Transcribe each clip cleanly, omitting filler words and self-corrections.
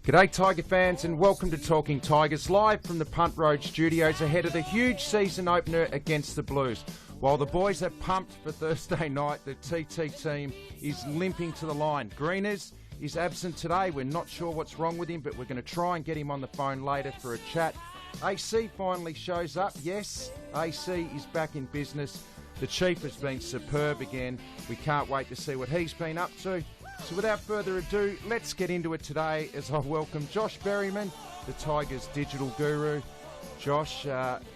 G'day Tiger fans and welcome to Talking Tigers live from the Punt Road studios ahead of the huge season opener against the Blues. While the boys are pumped for Thursday night, the TT team is limping to the line. Greeners is absent today. We're not sure what's wrong with him, but we're going to try and get him on the phone later for a chat. AC finally shows up. Yes, AC is back in business. The Chief has been superb again. We can't wait to see what he's been up to. So without further ado, let's get into it today as I welcome Josh Berryman, the Tigers digital guru. Josh,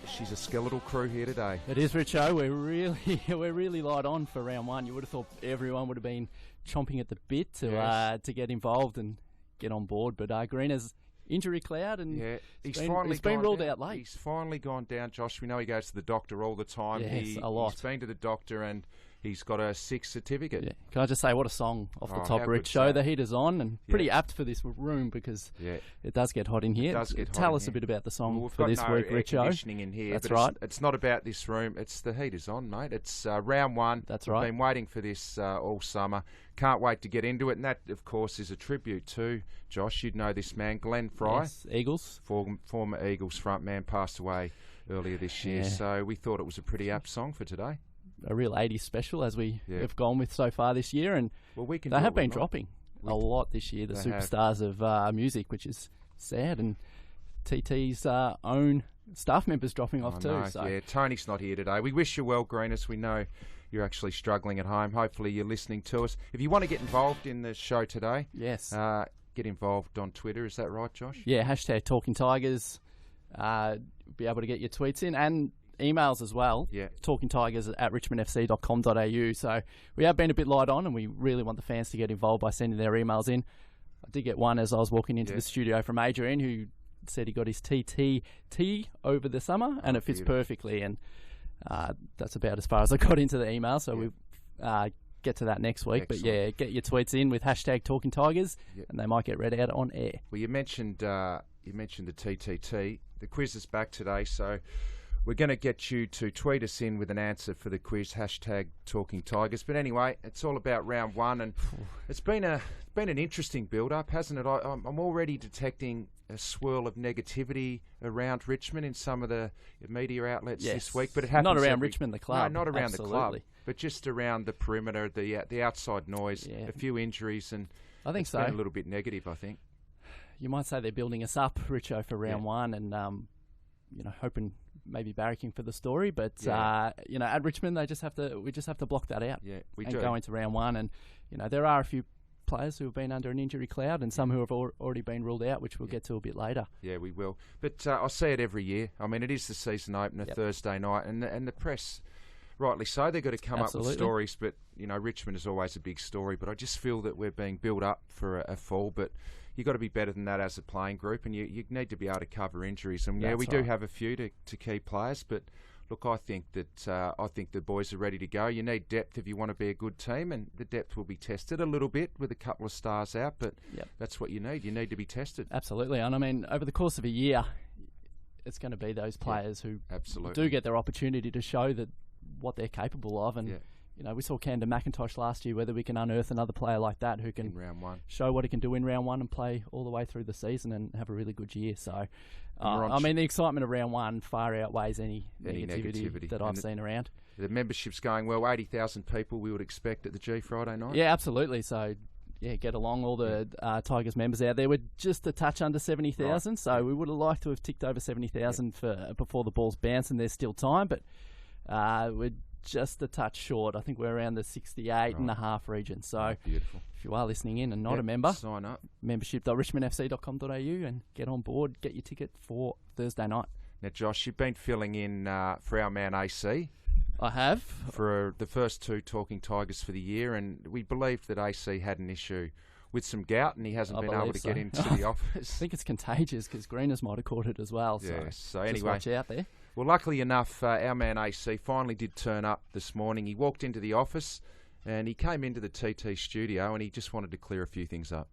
she's a skeletal crew here today. It is, Richo. We're really light on for round one. You would have thought everyone would have been chomping at the bit to get involved and get on board. But Greener's injury cloud, and he's been ruled out late. He's finally gone down, Josh. We know he goes to the doctor all the time. Yes, a lot. He's been to the doctor and he's got a 6 certificate. Yeah. Can I just say, what a song off the top, Rich. Show the heater's on, and pretty apt for this room because it does get hot in here. Tell us a bit about the song for this week, Rich. Conditioning in here. That's right. It's not about this room. It's the heater's on, mate. It's round one. That's right. We've been waiting for this all summer. Can't wait to get into it. And that, of course, is a tribute to, Josh, you'd know this man, Glenn Fry. Yes, Eagles. Former Eagles front man, passed away earlier this year. So we thought it was a pretty apt song for today. A real 80s special, as we have gone with so far this year, and they have been dropping a lot this year, the superstars of music, which is sad, and TT's own staff members dropping off too. So. Yeah, Tony's not here today. We wish you well, Greenus. We know you're actually struggling at home. Hopefully you're listening to us. If you want to get involved in the show today, get involved on Twitter. Is that right, Josh? Yeah, hashtag Talking Tigers. Be able to get your tweets in, and emails as well, talkingtigers@richmondfc.com.au. So we have been a bit light on, and we really want the fans to get involved by sending their emails in. I did get one as I was walking into the studio from Adrian, who said he got his TTT over the summer, and it fits perfectly, and that's about as far as I got into the email, so we get to that next week. Excellent. But get your tweets in with hashtag Talking Tigers, and they might get read out on air. Well, you mentioned the TTT. The quiz is back today, so we're going to get you to tweet us in with an answer for the quiz, hashtag Talking Tigers. But anyway, it's all about round one, and it's been an interesting build-up, hasn't it? I'm already detecting a swirl of negativity around Richmond in some of the media outlets this week. But it happens not around Richmond, the club. No, not around the club, but just around the perimeter, the outside noise, a few injuries, and I think it's been a little bit negative, I think. You might say they're building us up, Richo, for round one, and hoping, maybe barracking for the story, but at Richmond we just have to block that out. Yeah, and go into round one, and there are a few players who have been under an injury cloud, and some who have already been ruled out, which we'll get to a bit later. Yeah, we will. But I see it every year. I mean, it is the season opener Thursday night, and the press, rightly so, they've got to come up with stories. But Richmond is always a big story. But I just feel that we're being built up for a fall, but you've got to be better than that as a playing group, and you need to be able to cover injuries. And we do have a few to key players, but look, I think the boys are ready to go. You need depth if you want to be a good team, and the depth will be tested a little bit with a couple of stars out, but that's what you need. You need to be tested. Absolutely, and I mean, over the course of a year, it's going to be those players who do get their opportunity to show that what they're capable of, and we saw Camden McIntosh last year, whether we can unearth another player like that who can in round one show what he can do in round one and play all the way through the season and have a really good year. So, the excitement of round one far outweighs any negativity that I've seen around. The membership's going well, 80,000 people we would expect at the G Friday night. Yeah, absolutely. So, get along, all the Tigers members out there. We're just a touch under 70,000, so we would have liked to have ticked over 70,000 before the ball's bounced, and there's still time, but we're just a touch short. I think we're around the 68.5 region. So beautiful. If you are listening in and not a member, sign up. membership.richmondfc.com.au and get on board, get your ticket for Thursday night. Now, Josh, you've been filling in for our man AC. I have. For the first two Talking Tigers for the year, and we believed that AC had an issue with some gout, and he hasn't been able to get into the office. I think it's contagious because Greeners might have caught it as well. So anyway, just watch out there. Well, luckily enough, our man AC finally did turn up this morning. He walked into the office and he came into the TT studio and he just wanted to clear a few things up.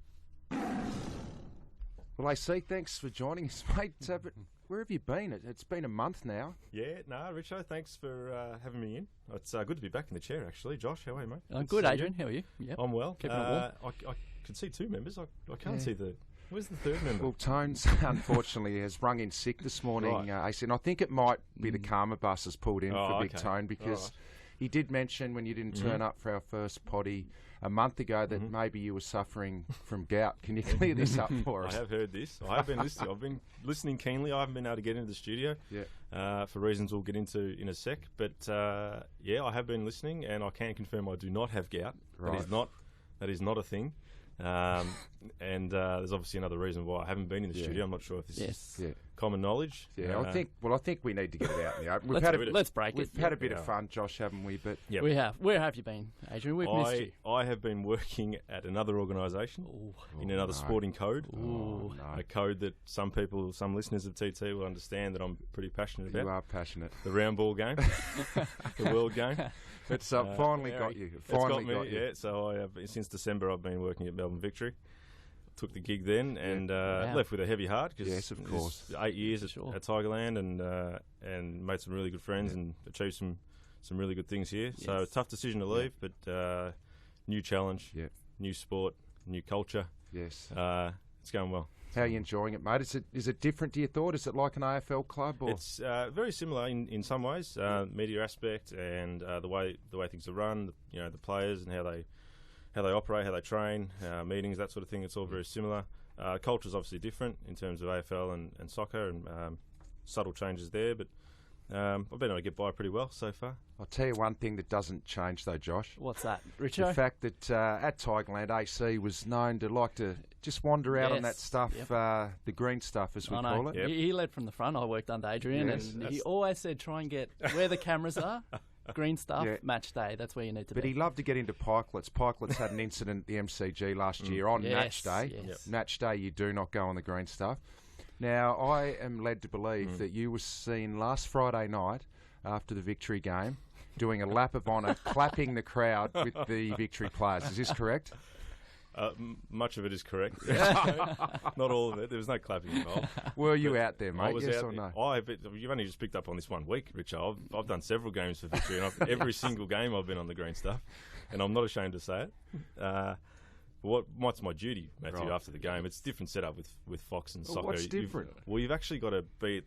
Well, AC, thanks for joining us, mate. But where have you been? It's been a month now. Yeah, Richo, thanks for having me in. It's good to be back in the chair, actually. Josh, how are you, mate? I'm good, Adrian. How are you? Yep. I'm well. Keeping it warm. I can see two members. I can't see the Where's the third member? Well, Tones, unfortunately, has rung in sick this morning, Right. AC, and I think it might be the Karma bus has pulled in for Big okay. Tone because Right. he did mention when you didn't turn up for our first potty a month ago that maybe you were suffering from gout. Can you clear this up for I us? have heard this. I have been listening. I've been listening keenly. I haven't been able to get into the studio for reasons we'll get into in a sec. But yeah, I have been listening, and I can confirm I do not have gout. Right. That is not a thing. And there's obviously another reason why I haven't been in the studio. I'm not sure if this is common knowledge. Yeah, I think we need to get it out in the open. Let's break it. We've had a bit of fun, Josh, haven't we? But Yep. We have. Where have you been, Adrian? We've missed you. I have been working at another organisation in another sporting code. no. A code that some listeners of TT will understand that I'm pretty passionate about. You are passionate. The round ball game, the world game. It's finally got you. It finally got you. Yeah, so I have, since December I've been working at Melbourne Victory. Took the gig then and left with a heavy heart because Yes, of course. 8 years at Tigerland and made some really good friends and achieved some really good things here. Yes. So tough decision to leave, but new challenge, new sport, new culture. Yes. It's going well. How are you enjoying it, mate? Is it different to your thought? Is it like an AFL club? Or? It's very similar in some ways, media aspect and the way things are run. The players and how they operate, how they train, meetings, that sort of thing. It's all very similar. Culture's obviously different in terms of AFL and soccer, and subtle changes there. But I've been able to get by pretty well so far. I'll tell you one thing that doesn't change, though, Josh. What's that, Richo? The fact that at Tigerland, AC was known to like to just wander out on that stuff, the green stuff, as we call it. Yep. He led from the front. I worked under Adrian, Yes. and he always said, try and get where the cameras are. Green stuff, match day. That's where you need to be. But he loved to get into pikelets. Pikelets had an incident at the MCG last year on match day. Yes. Yep. Match day, you do not go on the green stuff. Now, I am led to believe that you were seen last Friday night after the Victory game doing a lap of honour, clapping the crowd with the Victory players. Is this correct? Much of it is correct. Not all of it. There was no clapping involved. Were you out there, mate? I was Yes out or there. no? You've only just picked up on this 1 week, Richard. I've done several games for Victory, and every single game I've been on the green stuff, and I'm not ashamed to say it. What's my duty, Matthew, after the game? It's a different setup with Fox and soccer. What's different? You've actually got to be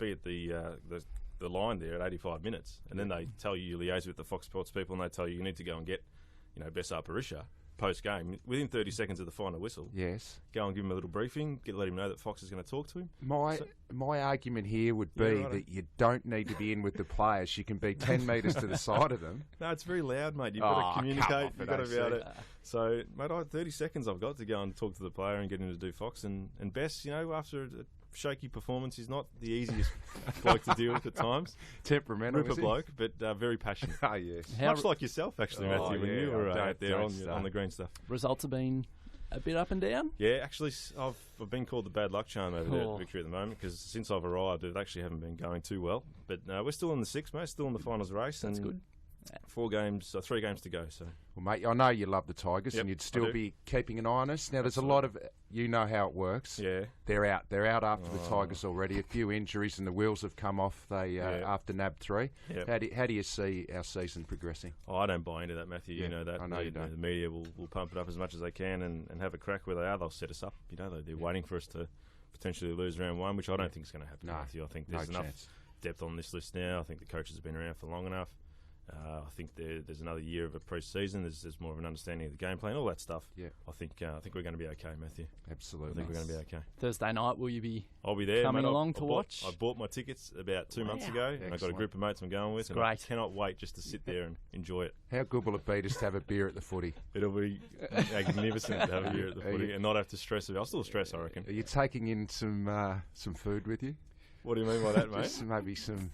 at the line there at 85 minutes, and then they tell you liaise with the Fox Sports people, and they tell you need to go and get, Bessar Parisha post-game, within 30 seconds of the final whistle. Yes. Go and give him a little briefing, let him know that Fox is going to talk to him. My argument here would be that you don't need to be in with the players. You can be 10 metres to the side of them. No, it's very loud, mate. You've got to communicate. You've got to be able to... So, mate, I had 30 seconds I've got to go and talk to the player and get him to do Fox. And Bess, after a shaky performance, he's not the easiest bloke to deal with at times. Temperamental, Ripper bloke, but very passionate. Oh, yes. Much like yourself, actually, Matthew, when you were out there don't on the green stuff. Results have been a bit up and down. Yeah, actually, I've been called the bad luck charm over there at Victory at the moment, because since I've arrived, it actually haven't been going too well. But we're still in the sixth, mate, still in the finals race. That's good. 3 games to go. So, well, mate, I know you love the Tigers, and you'd still be keeping an eye on us. Now, there's a lot of, how it works. Yeah, they're out after the Tigers already. A few injuries, and the wheels have come off. They after NAB 3. Yep. How do you see our season progressing? I don't buy into that, Matthew. You know that. I know you don't. The media will pump it up as much as they can and have a crack where they are. They'll set us up. They're waiting for us to potentially lose round 1, which I don't think is going to happen, Matthew. I think there's enough depth on this list now. I think the coaches have been around for long enough. I think there's another year of a pre-season. There's more of an understanding of the game plan, all that stuff. Yeah, I think we're going to be okay, Matthew. Absolutely, I think we're going to be okay. Thursday night, will you be? I'll be there. Coming along to watch. I bought my tickets about 2 months ago, and I've got a group of mates I'm going with. It's great. I cannot wait just to sit there and enjoy it. How good will it be just to have a beer at the footy? It'll be magnificent to have a beer at the footy and not have to stress about it. I'll still stress, I reckon. Are you taking in some food with you? What do you mean by that, mate? Just maybe some.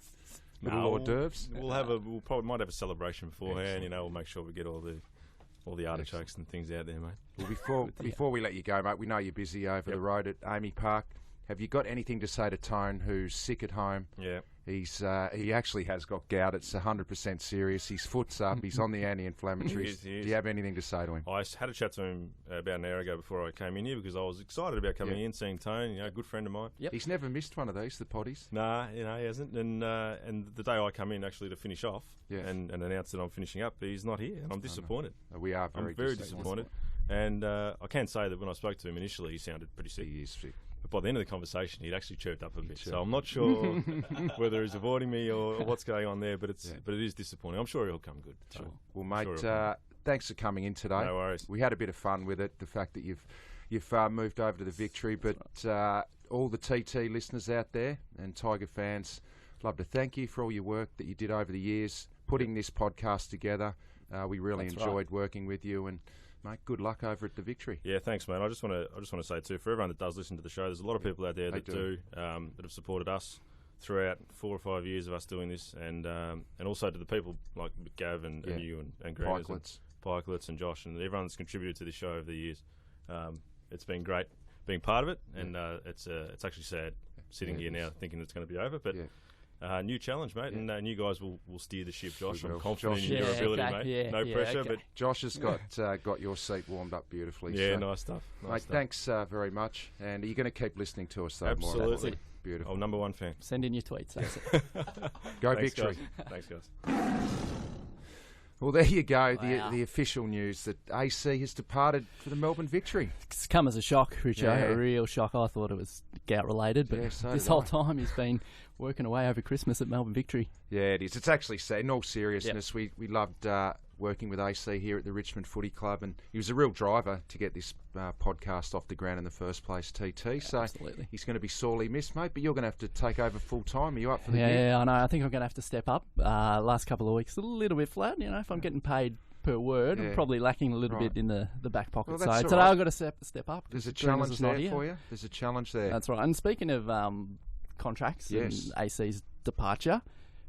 Little hors d'oeuvres. We'll probably might have a celebration beforehand. We'll make sure we get all the artichokes and things out there, mate. Well, before we let you go, mate, we know you're busy over the road at Amy Park. Have you got anything to say to Tone, who's sick at home? Yeah. He actually has got gout. It's 100% serious. His foot's up. He's on the anti-inflammatories. He is. Do you have anything to say to him? I had a chat to him about an hour ago before I came in here because I was excited about coming in, seeing Tone, a good friend of mine. Yep. He's never missed one of these, the potties. Nah, he hasn't. And the day I come in actually to finish off and announce that I'm finishing up, he's not here, and I'm disappointed. We are very disappointed. And I can say that when I spoke to him initially, he sounded pretty sick. He is sick. But by the end of the conversation, he'd actually chirped up a bit. So I'm not sure whether he's avoiding me or what's going on there, but it is disappointing. I'm sure he'll come good. Sure. Well, mate, thanks for coming in today. No worries. We had a bit of fun with it, the fact that you've moved over to the Victory, but all the TT listeners out there and Tiger fans, I'd love to thank you for all your work that you did over the years, putting this podcast together. We really enjoyed working with you, and mate, good luck over at the Victory. Yeah, thanks, mate. I just want to say too, for everyone that does listen to the show, there's a lot of people out there that do that have supported us throughout 4 or 5 years of us doing this, and also to the people like Gav and you and Grant and Pikelets and Josh and everyone that's contributed to this show over the years. It's been great being part of it, and it's actually sad sitting here now thinking it's going to be over, but. New challenge, mate, and you guys will steer the ship, Josh. I'm confident in your ability, mate. No pressure, but Josh has got your seat warmed up beautifully. Yeah, so. Nice stuff. Mate, thanks very much. And are you going to keep listening to us, though? Absolutely. More? Beautiful. Oh, number one fan. Send in your tweets. That's it. Go Victory. Thanks, guys. Well, there you go, the official news that AC has departed for the Melbourne Victory. It's come as a shock, Richard, a real shock. I thought it was gout-related, but this whole time he's been working away over Christmas at Melbourne Victory. Yeah, it is. It's actually sad. In all seriousness, we loved working with AC here at the Richmond Footy Club, and he was a real driver to get this podcast off the ground in the first place, TT. So absolutely. He's going to be sorely missed, mate, but you're going to have to take over full-time. Are you up for the gig? Yeah, I know. I think I'm going to have to step up. Last couple of weeks, a little bit flat. You know, if I'm getting paid per word, I'm probably lacking a little bit in the back pocket. Well, so today I've got to step up. There's a challenge there for you. There's a challenge there. That's right. And speaking of contracts and AC's departure,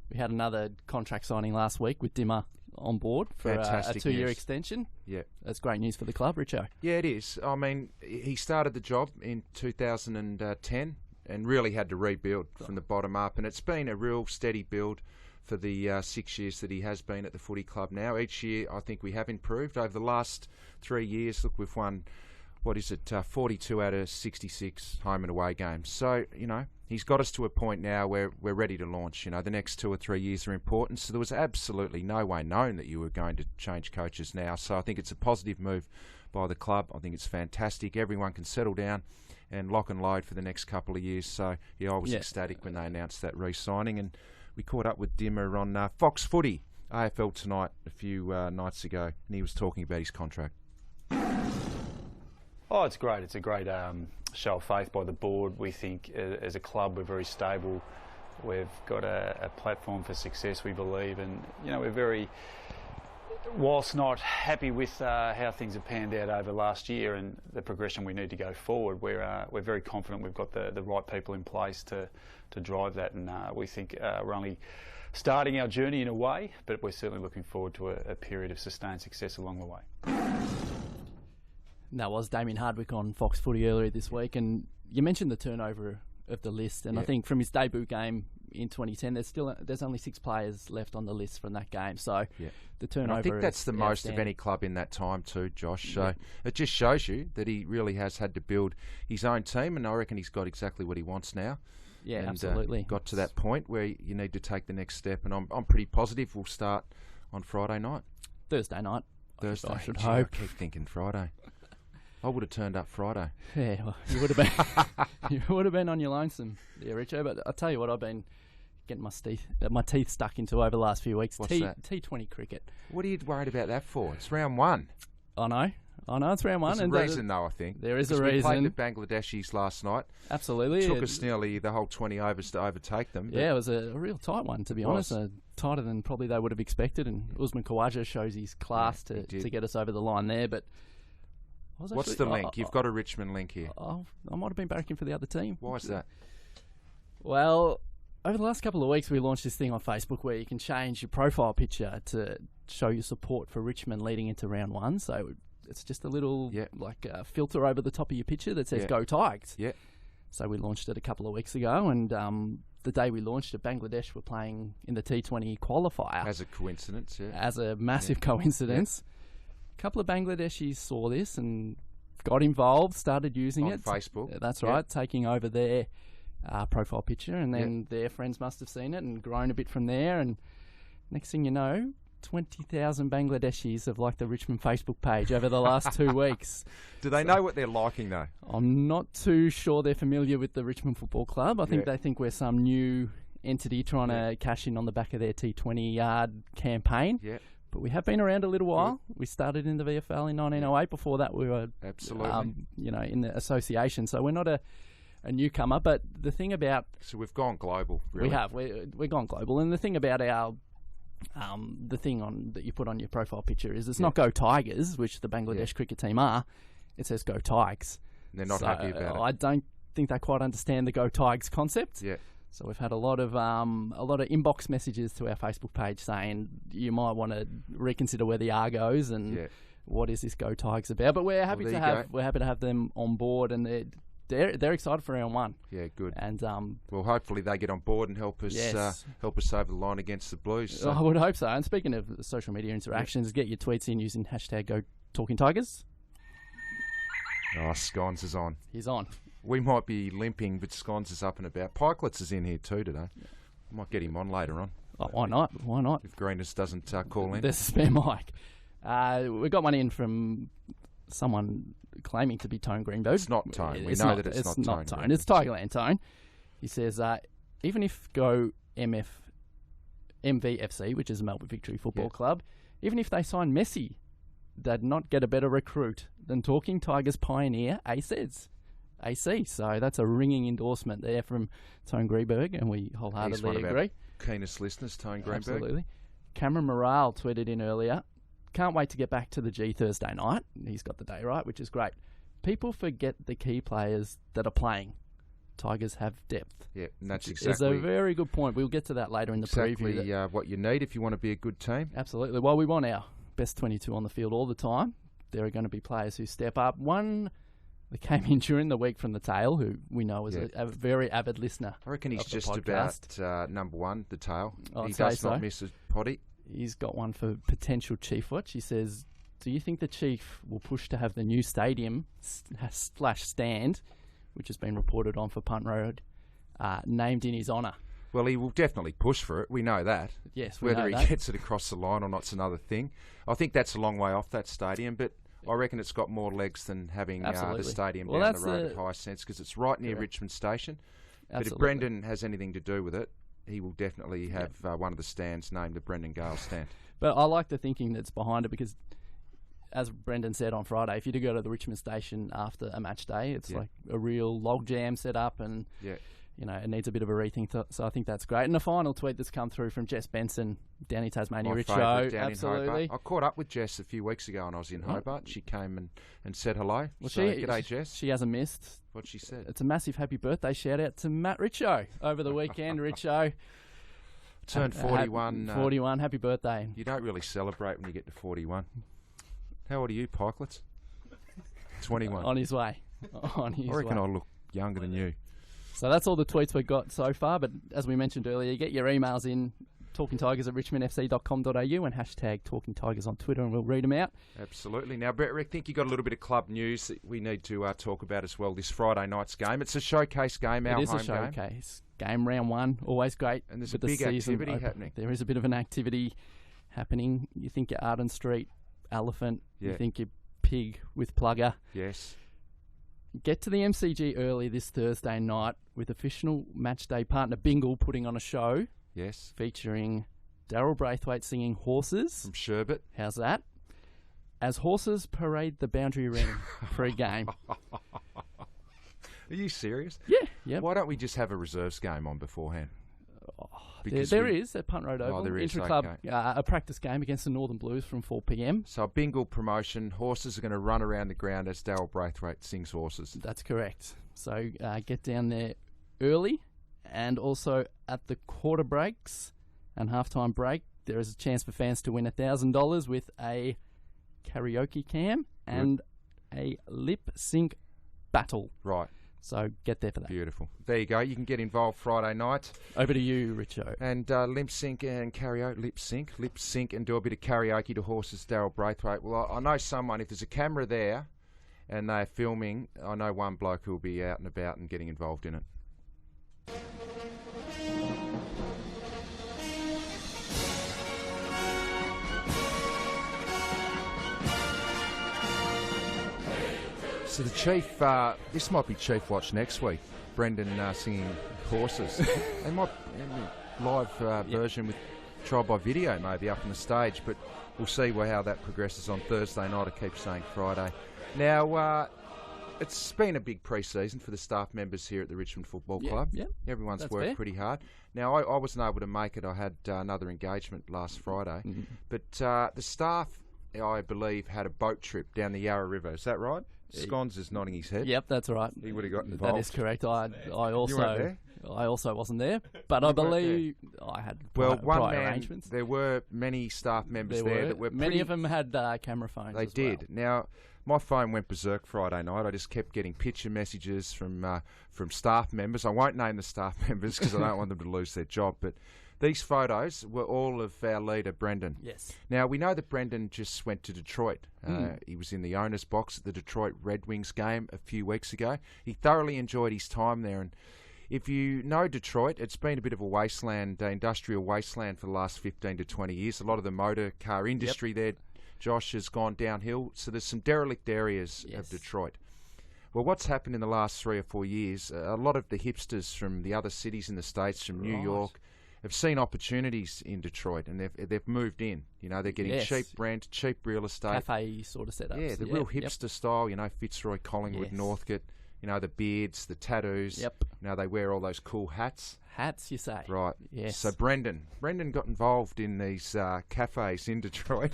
we had another contract signing last week with Dimmer on board for a 2-year extension. Yeah, that's great news for the club, Richo. Yeah, it is. I mean, he started the job in 2010 and really had to rebuild from the bottom up, and it's been a real steady build for the 6 years that he has been at the footy club now. Each year, I think we have improved. Over the last 3 years, look, we've won, 42 out of 66 home and away games. So, you know, he's got us to a point now where we're ready to launch. You know, the next 2 or 3 years are important. So there was absolutely no way known that you were going to change coaches now. So I think it's a positive move by the club. I think it's fantastic. Everyone can settle down and lock and load for the next couple of years. So, yeah, I was ecstatic when they announced that re-signing. And we caught up with Dimmer on Fox Footy, AFL Tonight, a few nights ago, and he was talking about his contract. Oh, it's great. It's a great show of faith by the board. We think as a club we're very stable. We've got a platform for success, we believe, and you know we're very, whilst not happy with how things have panned out over last year and the progression we need to go forward, we're very confident we've got the right people in place to drive that, and we think we're only starting our journey in a way, but we're certainly looking forward to a period of sustained success along the way. And that was Damien Hardwick on Fox Footy earlier this week, and you mentioned the turnover of the list, and I think from his debut game in 2010, there's only 6 players left on the list from that game. So the turnover. And I think that's the most of any club in that time too, Josh. So it just shows you that he really has had to build his own team, and I reckon he's got exactly what he wants now. Yeah, and, absolutely. Got to that point where you need to take the next step, and I'm pretty positive we'll start on Friday night. Thursday night. I should hope. I keep thinking Friday. I would have turned up Friday. Yeah, well, you would have been. You would have been on your lonesome there, Richo. But I tell you what, I've been getting my teeth stuck into over the last few weeks. What's that? T20 cricket. What are you worried about that for? It's round 1. I know, it's round 1. There's a reason, though, I think. There is a reason. We played the Bangladeshis last night. Absolutely. It took us nearly the whole 20 overs to overtake them. Yeah, it was a real tight one, to be honest. Tighter than probably they would have expected. And Usman Khawaja shows his class to get us over the line there. But what's the link? You've got a Richmond link here. I might have been barracking for the other team. Why is that? Well, over the last couple of weeks, we launched this thing on Facebook where you can change your profile picture to show your support for Richmond leading into round 1. So it's just a little filter over the top of your picture that says "Go Tigers." Yeah. So we launched it a couple of weeks ago, and the day we launched it, Bangladesh were playing in the T20 qualifier. As a coincidence, As a massive coincidence. A couple of Bangladeshis saw this and got involved, started using it on Facebook. That's right, taking over their profile picture, and then their friends must have seen it and grown a bit from there. And next thing you know, 20,000 Bangladeshis have liked the Richmond Facebook page over the last 2 weeks. Do they know what they're liking, though? I'm not too sure they're familiar with the Richmond Football Club. I think they think we're some new entity trying to cash in on the back of their T20 yard campaign. Yeah. But we have been around a little while. Good. We started in the VFL in 1908. Before that, we were in the association. So we're not a newcomer. But the thing about... So we've gone global, really. We have. We've gone global. And the thing about our... the thing that you put on your profile picture is it's not Go Tigers, which the Bangladesh cricket team are. It says Go Tigers. They're not happy about it. I don't think they quite understand the Go Tigers concept. Yeah. So we've had a lot of inbox messages to our Facebook page saying you might want to reconsider where the R goes and what is this Go Tigers about. But we're happy to have them on board, and they're excited for round one. Yeah, good. And well, hopefully they get on board and help us over the line against the Blues. So. I would hope so. And speaking of social media interactions, get your tweets in using hashtag #GoTalkingTigers. Oh, Scones is on. He's on. We might be limping, but Scones is up and about. Pikelets is in here too today. I might get him on later on. Oh, why not? Why not? If Greeners doesn't call in. There's a spare mic. We got one in from someone claiming to be Tone Greenberg. It's not Tone. We know that it's not Tone. It's Tigerland Tone. He says, even if Go MVFC, which is a Melbourne Victory Football Club, even if they sign Messi, they'd not get a better recruit than Talking Tigers pioneer AC. So that's a ringing endorsement there from Tone Greenberg, and we wholeheartedly agree. Our keenest listeners, Tone Greenberg. Absolutely. Cameron Morale tweeted in earlier, can't wait to get back to the G Thursday night. He's got the day right, which is great. People forget the key players that are playing. Tigers have depth. Yeah, and that's exactly... It's a very good point. We'll get to that later in the preview. Exactly what you need if you want to be a good team. Absolutely. Well, we want our best 22 on the field all the time. There are going to be players who step up. One that came in during the week from the tail, who we know is a very avid listener. I reckon he's just about number one, the tail. He does not miss a potty. He's got one for potential Chief Watch. He says, do you think the Chief will push to have the new stadium /stand, which has been reported on for Punt Road, named in his honour? Well, he will definitely push for it. We know that. Yes, whether he gets it across the line or not's another thing. I think that's a long way off, that stadium, but I reckon it's got more legs than having the stadium down the road at High Sense, because it's right near Richmond Station. But if Brendan has anything to do with it, he will definitely have one of the stands named the Brendan Gale stand. But I like the thinking that's behind it, because as Brendan said on Friday, if you do go to the Richmond Station after a match day, it's like a real log jam set up, and it needs a bit of a rethink. So I think that's great. And the final tweet that's come through from Jess Benson, Down in Tasmania, Rich Show. Absolutely. I caught up with Jess a few weeks ago when I was in Hobart. She came and said hello. Well, g'day, Jess. She hasn't missed. What she said. It's a massive happy birthday shout out to Matt Richo over the weekend. Richo turned 41. 41. Happy birthday. You don't really celebrate when you get to 41. How old are you, Pikelets? 21. On his way. I reckon I look younger than you. So that's all the tweets we've got so far, but as we mentioned earlier, get your emails in, talkingtigers@richmondfc.com.au and hashtag Talking Tigers on Twitter, and we'll read them out. Absolutely. Now, Brett, I think you got a little bit of club news that we need to talk about as well this Friday night's game. It's a showcase game, our home game. It is a showcase game, round one, always great. And there's a big activity happening. There is a bit of an activity happening. You think your Arden Street Elephant, you think your Pig with Plugger. Yes. Get to the MCG early this Thursday night with official matchday partner Bingle putting on a show. Yes. Featuring Daryl Braithwaite singing Horses. From Sherbet. How's that? As horses parade the boundary ring pre-game. Are you serious? Yeah. Why don't we just have a reserves game on beforehand? There is at Punt Road Oval. There is, Intra-club, a practice game against the Northern Blues from 4 p.m. So a Bingle promotion. Horses are going to run around the ground as Daryl Braithwaite sings Horses. That's correct. So get down there early, and also at the quarter breaks and halftime break, there is a chance for fans to win $1,000 with a karaoke cam and a lip sync battle. Right. So get there for that. Beautiful. There you go. You can get involved Friday night. Over to you, Richo. And lip sync and karaoke. Lip sync and do a bit of karaoke to Horses, Daryl Braithwaite. Well, I know someone, if there's a camera there and they're filming, I know one bloke who'll be out and about and getting involved in it. So the Chief, this might be Chief Watch next week. Brendan singing Horses. They might live version with trial by video maybe up on the stage, but we'll see how that progresses on Thursday night. I keep saying Friday. Now, it's been a big pre-season for the staff members here at the Richmond Football Club. Yeah, everyone's worked pretty hard. Now, I wasn't able to make it. I had another engagement last Friday. Mm-hmm. But the staff, I believe, had a boat trip down the Yarra River. Is that right? Scones is nodding his head. Yep, that's right. He would have got involved. That is correct. I You weren't there? I also wasn't there, but I believe I had prior arrangements. There were many staff members there that were many of them had camera phones. They did. Well. Now, my phone went berserk Friday night. I just kept getting picture messages from staff members. I won't name the staff members because I don't want them to lose their job, but these photos were all of our leader, Brendan. Yes. Now, we know that Brendan just went to Detroit. He was in the owner's box at the Detroit Red Wings game a few weeks ago. He thoroughly enjoyed his time there. And if you know Detroit, it's been a bit of a wasteland, industrial wasteland for the last 15 to 20 years. A lot of the motor car industry there, Josh, has gone downhill. So there's some derelict areas of Detroit. Well, what's happened in the last 3 or 4 years, a lot of the hipsters from the other cities in the States, from New York, have seen opportunities in Detroit, and they've moved in. You know, they're getting cheap rent, cheap real estate. Cafe sort of setups. Yeah, the real hipster style, you know, Fitzroy, Collingwood, Northcote, you know, the beards, the tattoos. Yep. Now they wear all those cool hats. Hats, you say? Right. Yes. So Brendan got involved in these cafes in Detroit.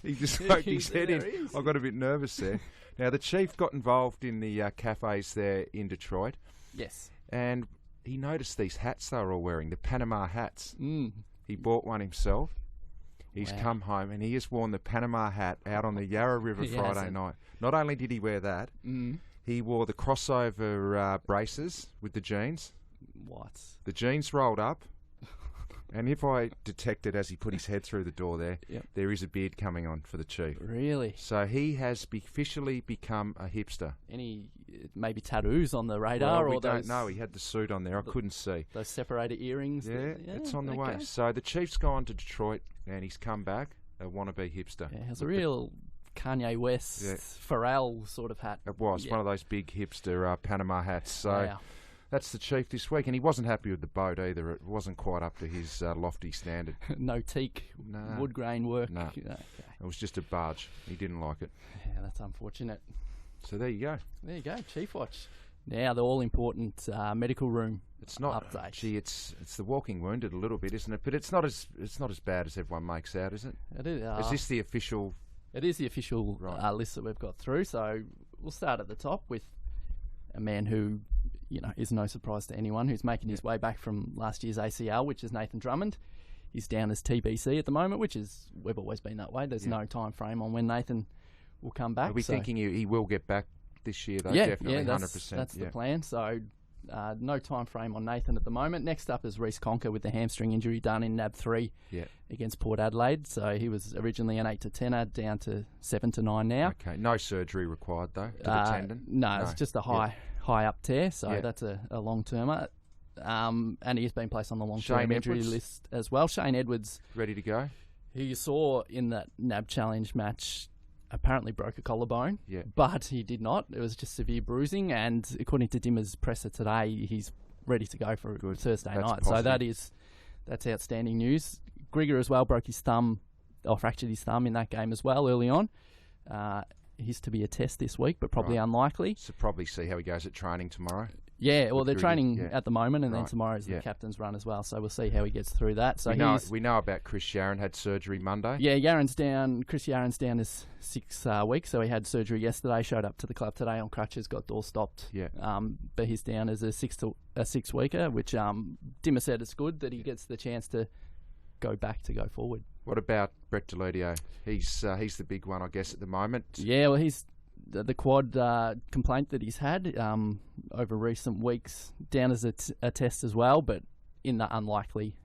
He just poked his head in. I got a bit nervous there. Now, the Chief got involved in the cafes there in Detroit. Yes. And he noticed these hats they were all wearing, the Panama hats. Mm. He bought one himself. He's come home and he has worn the Panama hat out on the Yarra River Friday night. Not only did he wear that, he wore the crossover braces with the jeans. What? The jeans rolled up. And if I detected as he put his head through the door there, there is a beard coming on for the Chief. Really? So he has officially become a hipster. Any maybe tattoos on the radar? Well, we or don't know. He had the suit on there. I couldn't see. Those separator earrings? Yeah, it's on the way. So the Chief's gone to Detroit and he's come back, a wannabe hipster. Yeah, it's a real Kanye West, Pharrell sort of hat. It was one of those big hipster Panama hats. So. Wow. That's the Chief this week, and he wasn't happy with the boat either. It wasn't quite up to his lofty standard. No teak, wood grain work. No, okay. It was just a barge. He didn't like it. Yeah, that's unfortunate. So there you go. There you go, Chief Watch. Now the all-important medical room. It's not update. Gee, it's the walking wounded a little bit, isn't it? But it's not as bad as everyone makes out, is it? It is. Is this the official? It is the official list that we've got through. So we'll start at the top with a man who, you know, is no surprise to anyone, who's making his way back from last year's ACL, which is Nathan Drummond. He's down as TBC at the moment, which is, we've always been that way. There's no time frame on when Nathan will come back. Are we thinking he will get back this year, though? Yeah, definitely, 100%. That's the plan. So no time frame on Nathan at the moment. Next up is Reece Conker with the hamstring injury done in NAB 3 against Port Adelaide. So he was originally an 8 to 10er, down to 7 to 9 now. Okay, no surgery required though to the tendon. No, it's just a high up tear, so that's a long termer. And he's been placed on the long term injury list as well. Shane Edwards, ready to go. Who you saw in that NAB Challenge match, apparently broke a collarbone, but he did not. It was just severe bruising, and according to Dimmer's presser today, he's ready to go for Thursday night. Positive. So that's outstanding news. Grigor as well broke his thumb, or fractured his thumb in that game as well early on. He's to be a test this week, but probably unlikely. So probably see how he goes at training tomorrow. Yeah, well, they're training at the moment, and then tomorrow's the captain's run as well, so we'll see how he gets through that. So we know about Chris Yaron, had surgery Monday. Yeah, Chris Yaron's down is 6 weeks, so he had surgery yesterday, showed up to the club today on crutches, got door stopped. Yeah. But he's down as a 6 weeker, which Dimmer said it's good that he gets the chance to go forward. What about Brett Deludio? He's the big one, I guess, at the moment. Yeah, well, he's the quad complaint that he's had over recent weeks, down as a test as well, but in the unlikely,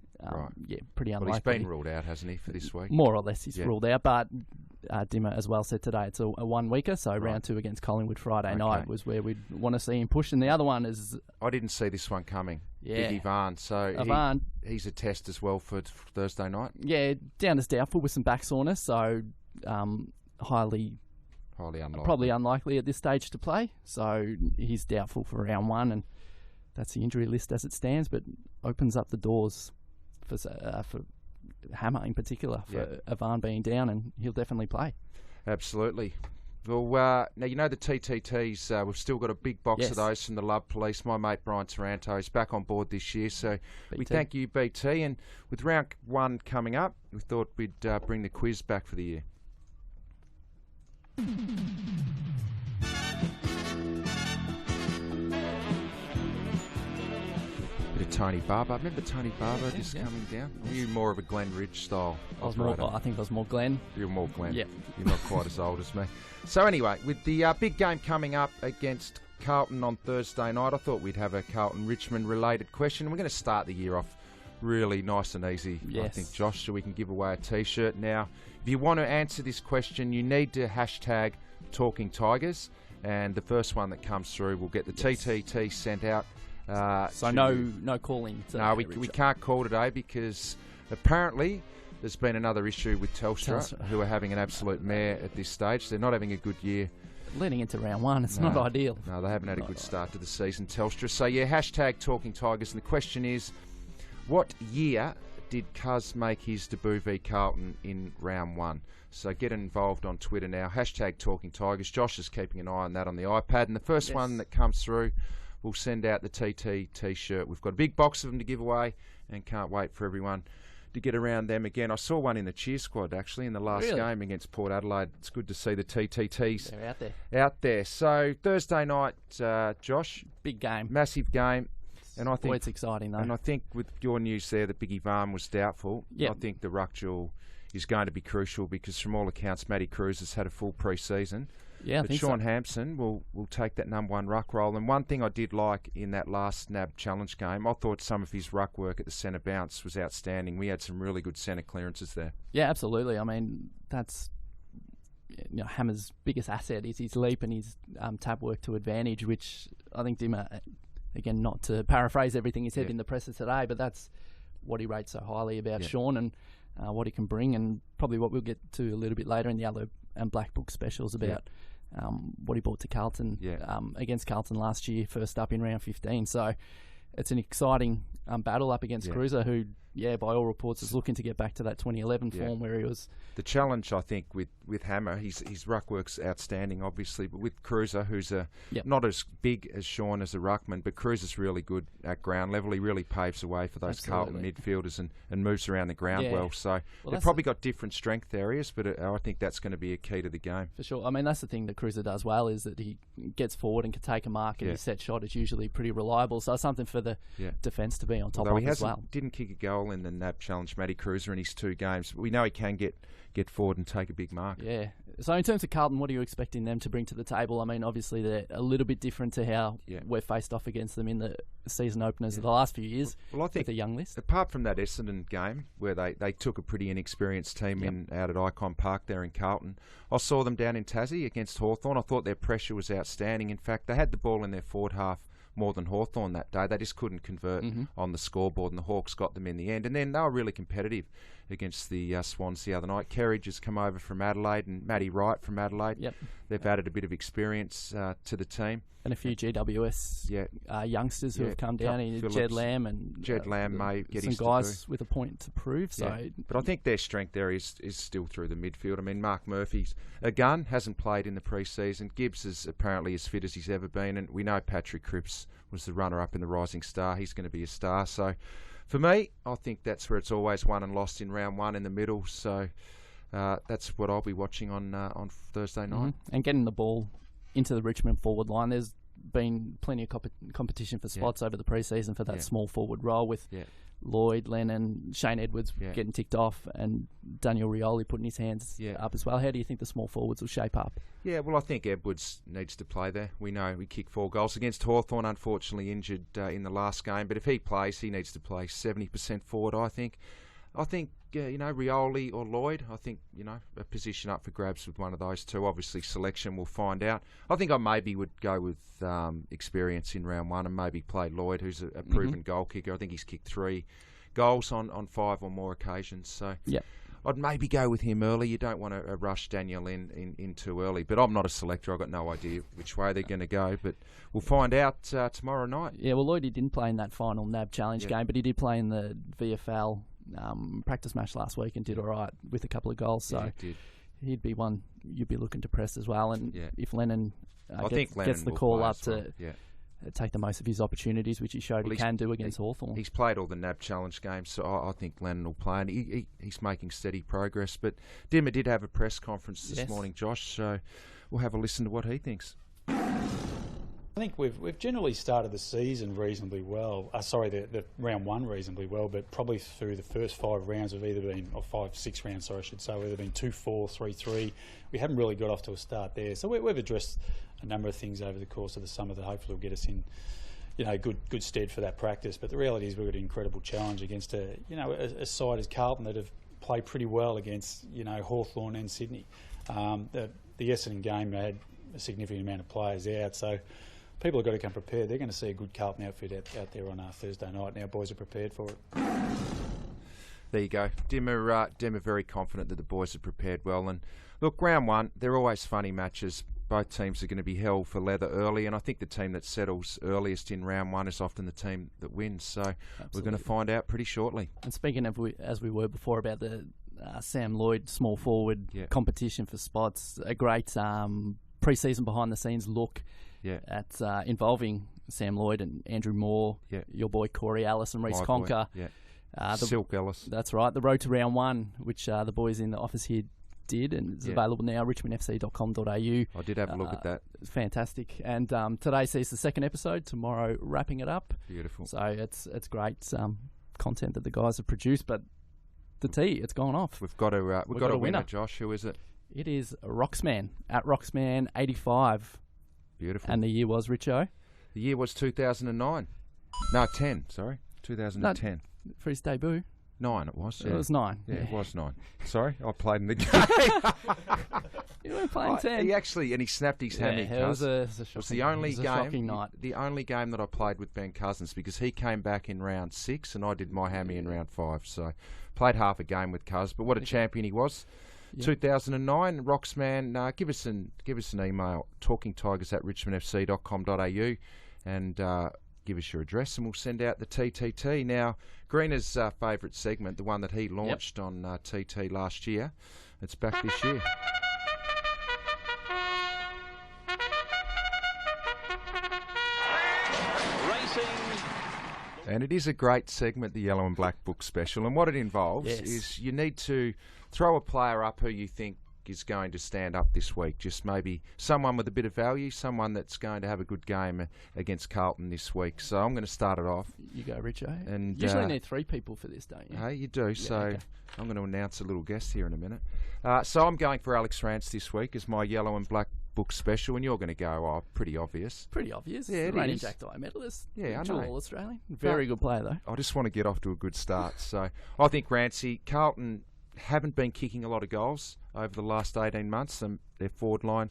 pretty unlikely. Well, he's been ruled out, hasn't he, for this week? More or less, he's ruled out, but Dimmer as well said today it's a 1 weeker, so round 2 against Collingwood Friday night was where we'd want to see him push, and the other one is... I didn't see this one coming. Yeah. Big Ivan, so he's a test as well for Thursday night? Yeah, down as doubtful with some back soreness, so highly Probably unlikely at this stage to play. So he's doubtful for round 1, and that's the injury list as it stands. But opens up the doors for Hammer in particular, for Ivan being down, and he'll definitely play. Absolutely. Well, now you know the TTTs, we've still got a big box of those from the Love Police. My mate Brian Taranto is back on board this year, so BT. We thank you, BT. And with round 1 coming up, we thought we'd bring the quiz back for the year. Bit of Tony Barber. Remember Tony Barber coming down? Were you more of a Glenn Ridge style? I think I was more Glenn. You're more Glenn. Yep. You're not quite as old as me. So anyway, with the big game coming up against Carlton on Thursday night, I thought we'd have a Carlton-Richmond related question. We're going to start the year off really nice and easy, I think, Josh, so we can give away a T-shirt. Now, if you want to answer this question, you need to hashtag Talking Tigers, and the first one that comes through will get the TTT sent out. So no calling today. No, we can't call today because apparently there's been another issue with Telstra, who are having an absolute mare at this stage. They're not having a good year. Leading into round 1, it's not ideal. No, they haven't had a good start to the season, Telstra. So hashtag Talking Tigers, and the question is, what year did Cuz make his debut v Carlton in round 1? So get involved on Twitter now, hashtag Talking Tigers. Josh is keeping an eye on that on the iPad, and the first one that comes through, we'll send out the TT T-shirt. We've got a big box of them to give away, and can't wait for everyone to get around them again. I saw one in the cheer squad, actually, in the last game against Port Adelaide. It's good to see the TTTs They're out there. So Thursday night, Josh. Big game. Massive game. And I think it's exciting, though. And I think with your news there that Biggie Varn was doubtful, I think the ruck duel is going to be crucial because from all accounts, Matty Cruz has had a full pre-season. Yeah, I think Sean Hampson will take that number 1 ruck role. And one thing I did like in that last NAB Challenge game, I thought some of his ruck work at the centre bounce was outstanding. We had some really good centre clearances there. Yeah, absolutely. I mean, that's Hammer's biggest asset is his leap and his tab work to advantage, which I think Dimmer, again, not to paraphrase everything he said in the presser today, but that's what he rates so highly about Sean and what he can bring, and probably what we'll get to a little bit later in the Yellow and Black Book specials about what he brought to Carlton against Carlton last year, first up in round 15. So it's an exciting battle up against Cruiser, who, by all reports, is looking to get back to that 2011 form where he was. The challenge, I think, with Hammer, his ruck work's outstanding, obviously, but with Cruiser, who's not as big as Sean as a ruckman, but Cruiser's really good at ground level. He really paves the way for those Carlton midfielders and moves around the ground well. So they've probably got different strength areas, but I think that's going to be a key to the game. For sure. I mean, that's the thing that Cruiser does well, is that he gets forward and can take a mark, and his set shot is usually pretty reliable. So something for the defence to be on top of as well. Didn't kick a goal in the NAB Challenge, Matty Cruiser, in his 2 games. But we know he can get forward and take a big mark. Yeah. So in terms of Carlton, what are you expecting them to bring to the table? I mean, obviously they're a little bit different to how we've faced off against them in the season openers of the last few years. Well, I think with the young list. Apart from that Essendon game where they took a pretty inexperienced team out at Icon Park there in Carlton, I saw them down in Tassie against Hawthorn. I thought their pressure was outstanding. In fact, they had the ball in their forward half more than Hawthorn that day. They just couldn't convert on the scoreboard, and the Hawks got them in the end. And then they were really competitive against the Swans the other night. Kerridge has come over from Adelaide, and Matty Wright from Adelaide. They've added a bit of experience to the team. And a few GWS youngsters who have come down. Jed Lamb may get some guys with a point to prove. So, but I think their strength there is still through the midfield. I mean, Mark Murphy's a gun, hasn't played in the pre-season. Gibbs is apparently as fit as he's ever been, and we know Patrick Cripps was the runner-up in the Rising Star. He's going to be a star. So for me, I think that's where it's always won and lost in round 1 in the middle. So that's what I'll be watching on Thursday night. And getting the ball into the Richmond forward line. There's been plenty of competition for spots over the pre-season for that small forward role with Lloyd, Lennon, Shane Edwards getting ticked off, and Daniel Rioli putting his hands up as well. How do you think the small forwards will shape up? Yeah, well, I think Edwards needs to play there. We know he kicked 4 goals against Hawthorn, unfortunately injured in the last game, but if he plays, he needs to play 70% forward, I think. Rioli or Lloyd, I think, a position up for grabs with one of those two. Obviously, selection, we'll find out. I think I maybe would go with experience in round 1 and maybe play Lloyd, who's a proven goal kicker. I think he's kicked 3 goals on 5 or more occasions. So I'd maybe go with him early. You don't want to rush Daniel in too early. But I'm not a selector. I've got no idea which way they're going to go. But we'll find out tomorrow night. Yeah, well, Lloyd, he didn't play in that final NAB Challenge game, but he did play in the VFL practice match last week and did all right with a couple of goals. So he'd be one you'd be looking to press as well. And if Lennon, gets the call up to take the most of his opportunities, which he showed he can do against Hawthorn. He's played all the NAB Challenge games, so I think Lennon will play, and he's making steady progress. But Dimmer did have a press conference this morning, Josh, so we'll have a listen to what he thinks. I think we've generally started the season reasonably well. The round one reasonably well, but probably through the first 5 rounds have either been, or 5-6 rounds, I should say, either been 2-4, 3-3. We haven't really got off to a start there. So we've addressed a number of things over the course of the summer that hopefully will get us in, good stead for that practice. But the reality is we've got an incredible challenge against a side as Carlton that have played pretty well against, Hawthorn and Sydney. The Essendon game had a significant amount of players out, so people have got to come prepared. They're going to see a good Carlton outfit out there on Thursday night, and our boys are prepared for it. There you go. Dimmer very confident that the boys are prepared well. And look, round one, they're always funny matches. Both teams are going to be held for leather early, and I think the team that settles earliest in round one is often the team that wins. So we're going to find out pretty shortly. And speaking of, as we were before, about the Sam Lloyd small forward competition for spots, a great pre-season behind-the-scenes look at involving Sam Lloyd and Andrew Moore, your boy Corey Ellis and Reece Conker. Silk Ellis. That's right. The road to round one, which the boys in the office here did, and it's available now, richmondfc.com.au. I did have a look at that. Fantastic. And today sees the second episode, tomorrow wrapping it up. Beautiful. So it's great content that the guys have produced, but the tea, it's gone off. We've got a winner, Josh. Who is it? It is Roxman, at Roxman85. Beautiful. And the year was, Richo? The year was 2009. No, 10, sorry. 2010. No, for his debut. 9 it was. It was 9. Yeah, it was 9. Sorry, I played in the game. You were playing 10. He snapped his hammy. It was a shocking night. The only game that I played with Ben Cousins, because he came back in round 6 and I did my hammy in round 5. So played half a game with Cuz, but what a champion he was. 2009, Roxman, give us an email, talkingtigers@richmondfc.com.au, and give us your address and we'll send out the TTT. Now, Greener's favourite segment, the one that he launched on TT last year, it's back this year. And it is a great segment, the Yellow and Black Book Special. And what it involves is you need to throw a player up who you think is going to stand up this week. Just maybe someone with a bit of value, someone that's going to have a good game against Carlton this week. So I'm going to start it off. You go, Richo. And you usually need 3 people for this, don't you? Hey, you do. I'm going to announce a little guest here in a minute. So I'm going for Alex Rance this week as my Yellow and Black Book Special, and you're going to go, pretty obvious. Pretty obvious. Yeah, it reigning is. Jack Dye medalist. Yeah, I know. All-Australian. Very good player, though. I just want to get off to a good start. So I think Rancey, Carlton haven't been kicking a lot of goals over the last 18 months. And their forward line,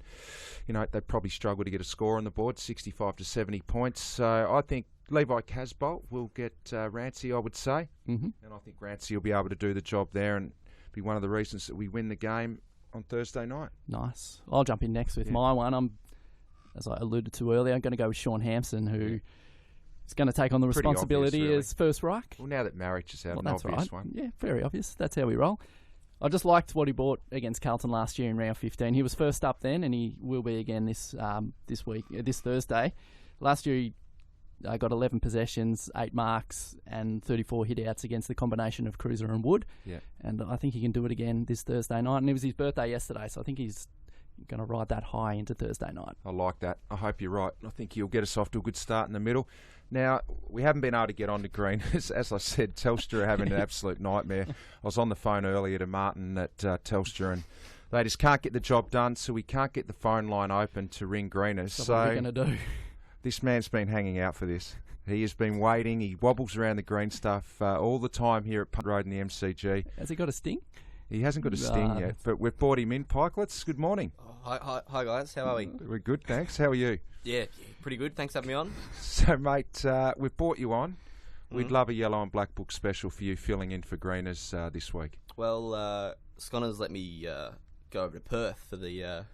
they probably struggle to get a score on the board, 65 to 70 points. So I think Levi Casbolt will get Rancey, I would say. Mm-hmm. And I think Rancey will be able to do the job there and be one of the reasons that we win the game on Thursday night. Nice. I'll jump in next with my one. As I alluded to earlier, I'm going to go with Sean Hampson, who is going to take on the responsibility as first ruck. Well, now that Marich is out, an obvious one. Yeah, very obvious. That's how we roll. I just liked what he brought against Carlton last year in round 15. He was first up then, and he will be again this Thursday. Last year, he got 11 possessions, 8 marks, and 34 hit-outs against the combination of Cruiser and Wood. Yeah. And I think he can do it again this Thursday night. And it was his birthday yesterday, so I think he's going to ride that high into Thursday night. I like that. I hope you're right. I think he'll get us off to a good start in the middle. Now, we haven't been able to get on to Green. As I said, Telstra are having an absolute nightmare. I was on the phone earlier to Martin at Telstra, and they just can't get the job done, so we can't get the phone line open to ring Greeners. So what are we going to do? This man's been hanging out for this. He has been waiting. He wobbles around the green stuff all the time here at Punt Road in the MCG. Has he got a sting? He hasn't got a sting yet, but we've brought him in. Pikelets, good morning. Hi guys, how are we? We're good, thanks. How are you? Yeah, pretty good. Thanks for having me on. So, mate, we've brought you on. We'd love a yellow and black book special for you filling in for Greeners this week. Well, Sconners let me go over to Perth for the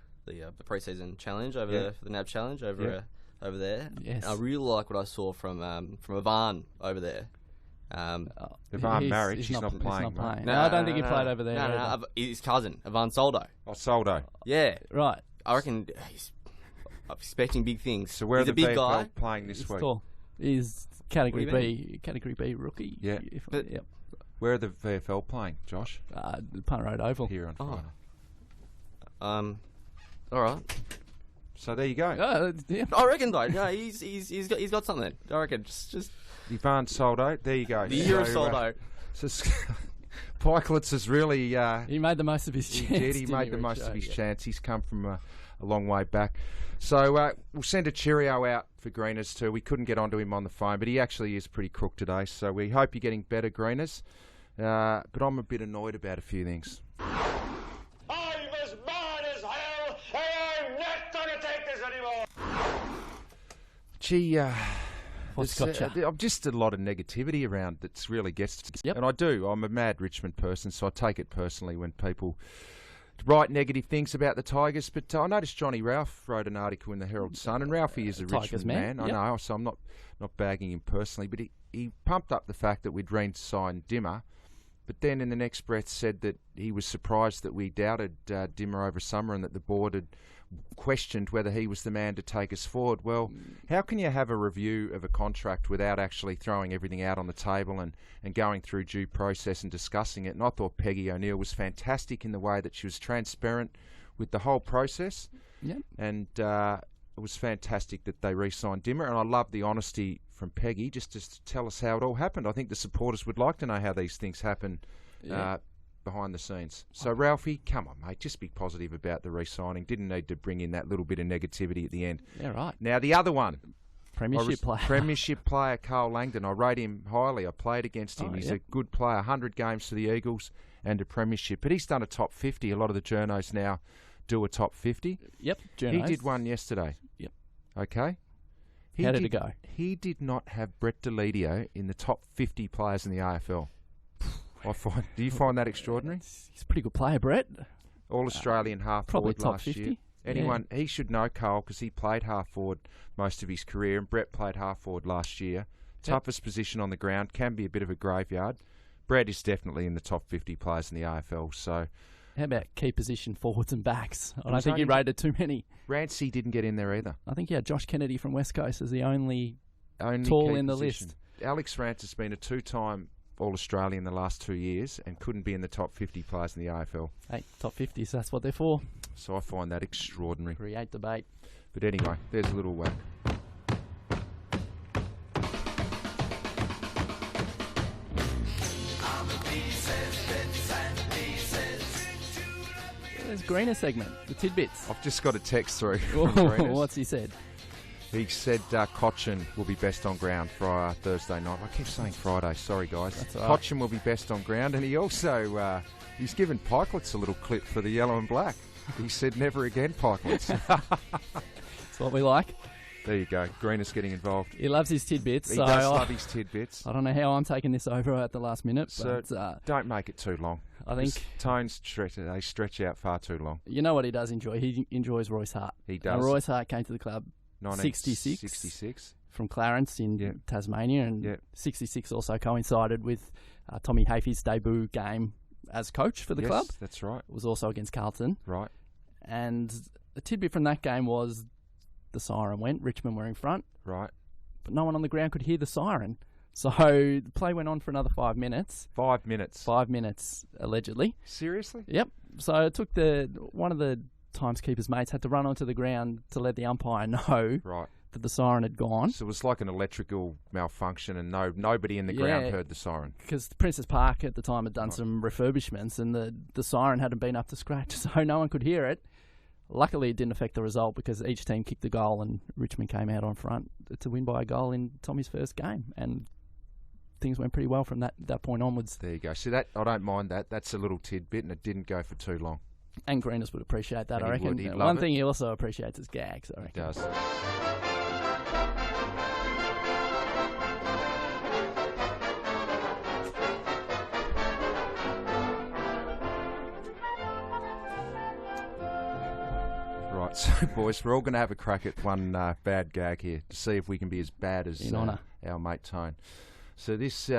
pre-season challenge over there, for the NAB challenge over there. Yes. And I really like what I saw from Ivan over there. Ivan married. She's not playing. No, I don't think he played over there. No, his cousin, Ivan Soldo. Oh, Soldo. Yeah. Right. I reckon I'm expecting big things. So where he's are the a big guy. playing this week? Tall. He's category B rookie. Yeah. Yep. Where are the VFL playing, Josh? The Punt Road Oval. Here on Friday. All right. So there you go. I reckon though, no, he's got something. I reckon just Ivan Soldo. There you go. the year of Soldo. Pikelets has really. He made the most of his chance. He did. He made the most of his chance. He's come from a long way back. So we'll send a cheerio out for Greeners too. We couldn't get onto him on the phone, but he actually is pretty crook today. So we hope you're getting better, Greeners. But I'm a bit annoyed about a few things. I'm as mad as hell, and I'm not going to take this anymore. Gee, What's got you? just a lot of negativity around that's really gets. Yep. And I do. I'm a mad Richmond person, so I take it personally when people write negative things about the Tigers. But I noticed Johnny Ralph wrote an article in the Herald Sun, and Ralphie is a Tigers Richmond man. I know, so I'm not bagging him personally, but he pumped up the fact that we'd re-signed Dimmer, but then in the next breath said that he was surprised that we doubted Dimmer over summer and that the board had questioned whether he was the man to take us forward. Well, how can you have a review of a contract without actually throwing everything out on the table and going through due process and discussing it? And I thought Peggy O'Neill was fantastic in the way that she was transparent with the whole process. Yep. And it was fantastic that they re-signed Dimmer, and I love the honesty from Peggy just to tell us how it all happened. I think the supporters would like to know how these things happen behind the scenes. So, Ralphie, come on, mate, just be positive about the re-signing. Didn't need to bring in that little bit of negativity at the end. Yeah, right. Now, the other one. Premiership player Carl Langdon. I rate him highly. I played against him. He's a good player. 100 games for the Eagles and a premiership. But he's done a top 50. A lot of the journos now do a top 50. Yep, journos. He did one yesterday. Yep. Okay. How did it go? He did not have Brett Deledio in the top 50 players in the AFL. Do you find that extraordinary? He's a pretty good player, Brett. All-Australian half probably forward top last 50. year. He should know Carl because he played half forward most of his career, and Brett played half forward last year. Toughest position on the ground, can be a bit of a graveyard. Brett is definitely in the top 50 players in the AFL. So, how about key position forwards and backs? I don't think he rated too many. Rancy didn't get in there either. I think Josh Kennedy from West Coast is the only tall in the position. list. Alex Rance has been a two-time All-Australian the last 2 years and couldn't be in the top 50 players in the AFL. Hey, top 50s, that's what they're for. So I find that extraordinary. Create debate. But anyway, there's a little whack. There's Greener segment, the Tidbits. I've just got a text through from Greeners. What's he said? He said Cochin will be best on ground for Thursday night. I keep saying Friday. Sorry, guys. That's all right. Cochin will be best on ground. And he also, he's given Pikelets a little clip for the yellow and black. He said, never again, Pikelets. That's what we like. There you go. Greener's getting involved. He loves his tidbits. He does love his tidbits. I don't know how I'm taking this over at the last minute. So but, don't make it too long. I think his tones stretch out far too long. You know what he does enjoy? He enjoys Royce Hart. He does. And Royce Hart came to the club 1966 from Clarence in Tasmania, and 66 also coincided with Tommy Hafey's debut game as coach for the club. That's right. It was also against Carlton. Right. And a tidbit from that game was the siren went. Richmond were in front. Right. But no one on the ground could hear the siren. So the play went on for another 5 minutes. 5 minutes? 5 minutes, allegedly. Seriously? Yep. So it took one of the timekeeper's mates had to run onto the ground to let the umpire know that the siren had gone. So it was like an electrical malfunction and nobody in the ground heard the siren. Because Princess Park at the time had done some refurbishments and the siren hadn't been up to scratch, so no one could hear it. Luckily, it didn't affect the result because each team kicked a goal and Richmond came out on front to win by a goal in Tommy's first game. And things went pretty well from that point onwards. There you go. See, that I don't mind that. That's a little tidbit and it didn't go for too long. And Greeners would appreciate that, I reckon. One thing he also appreciates is gags, I reckon. He does. So, boys, we're all going to have a crack at one bad gag here to see if we can be as bad as our mate Tone. So this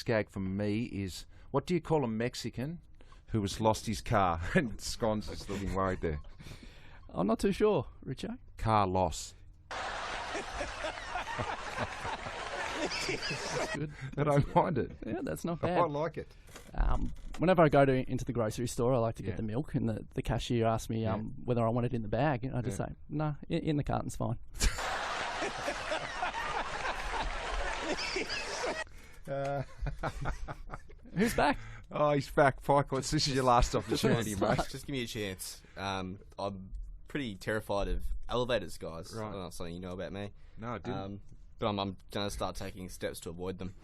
gag from me is, what do you call a Mexican who has lost his car? And Scones is looking worried there. I'm not too sure, Richo. Car loss. That's good. I don't mind it. Yeah, that's not bad. I like it. Whenever I go into the grocery store, I like to get the milk, and the cashier asks me whether I want it in the bag, and I just say, no, in the carton's fine. Who's back? Oh, he's back. Pykeless, this is your last opportunity, mate. Just give me a chance. I'm pretty terrified of elevators, guys. Right. That's not something you know about me. No, I didn't. But I'm going to start taking steps to avoid them.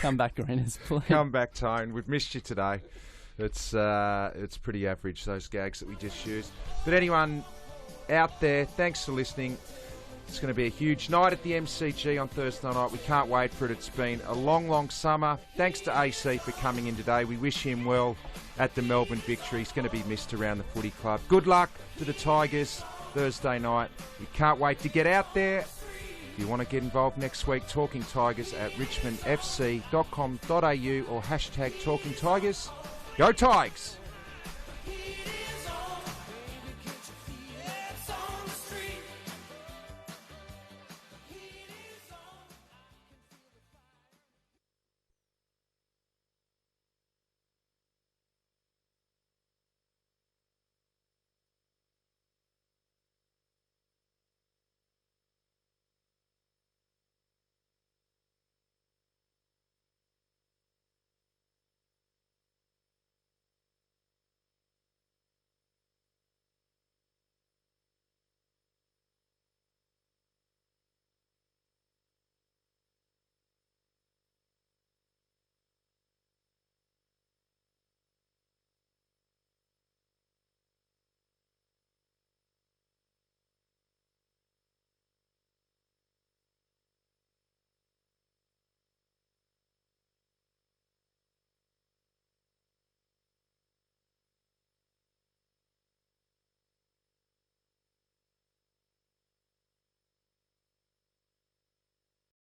Come back, Greeners, please. Come back, Tone. We've missed you today. It's pretty average, those gags that we just used. But anyone out there, thanks for listening. It's going to be a huge night at the MCG on Thursday night. We can't wait for it. It's been a long, long summer. Thanks to AC for coming in today. We wish him well at the Melbourne victory. He's going to be missed around the footy club. Good luck to the Tigers Thursday night. We can't wait to get out there. If you want to get involved next week, Talking Tigers at richmondfc.com.au or hashtag Talking Tigers. Go Tigers!